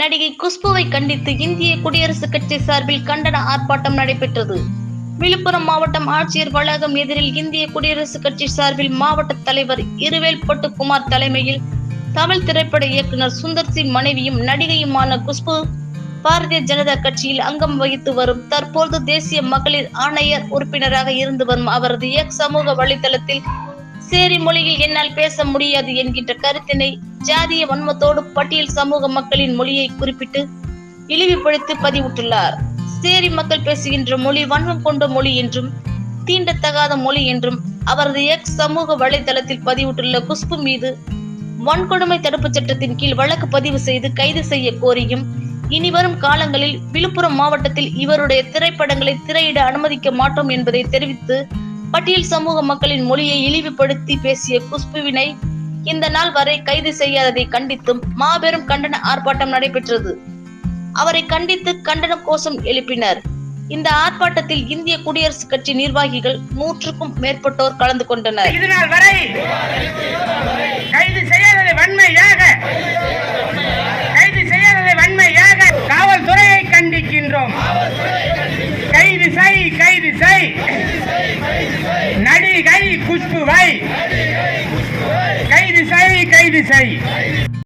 நடிகை குஷ்புவை கண்டித்து இந்திய குடியரசுக் கட்சி சார்பில் கண்டன ஆர்ப்பாட்டம் நடைபெற்றது. விழுப்புரம் மாவட்டம் ஆட்சியர் வளாகம் எதிரில் இந்திய குடியரசுக் கட்சி சார்பில் மாவட்ட தலைவர் இருவேல்பட்டு குமார் தலைமையில் தமிழ் திரைப்பட இயக்குனர் சுந்தர்சி மனைவியும் நடிகையுமான குஷ்பு பாரதிய ஜனதா கட்சியில் அங்கம் வகித்து வரும் தற்போது தேசிய மகளிர் ஆணையர் உறுப்பினராக இருந்து வரும் அவரது எக்ஸ் சமூக வலைதளத்தில் சேரி மொழியில் என்னால் பேச முடியாது என்கின்ற கருத்தினை ஜாதிய வன்மத்தோடு பட்டியல் சமூக மக்களின் மொழியை குறிப்பிட்டு இழிவுபடுத்தி பதிவிட்டுள்ளார். சேரி மக்கள் பேசுகின்ற மொழி வன்மம் கொண்ட மொழி என்றும் தீண்டத்தகாத மொழி என்றும் அவரது எக்ஸ் சமூக வலைதளத்தில் பதிவிட்டுள்ள குஷ்பு மீது வன்கொடுமை தடுப்பு சட்டத்தின் கீழ் வழக்கு பதிவு செய்து கைது செய்ய கோரியும் இனி வரும் காலங்களில் விழுப்புரம் மாவட்டத்தில் இவருடைய திரைப்படங்களை திரையிட அனுமதிக்க மாட்டோம் என்பதை தெரிவித்து பட்டியல் சமூக மக்களின் மொழியை இழிவுபடுத்தி பேசிய குஷ்புவினை இந்த நாள் வரை கைது செய்யாததை கண்டித்தும் மாபெரும் கண்டன ஆர்ப்பாட்டம் நடைபெற்றது. அவரை கண்டித்து கண்டன கோஷம் எழுப்பினர். இந்த ஆர்ப்பாட்டத்தில் இந்திய குடியரசுக் கட்சி நிர்வாகிகள் 100க்கும் மேற்பட்டோர் கலந்து கொண்டனர். இதுநாள் வரை கைது செய்யாததை வன்மையாக காவல்துறையை கண்டிக்கின்றோம். கைது செய் நடிகை குஷ்புவை கைது செய்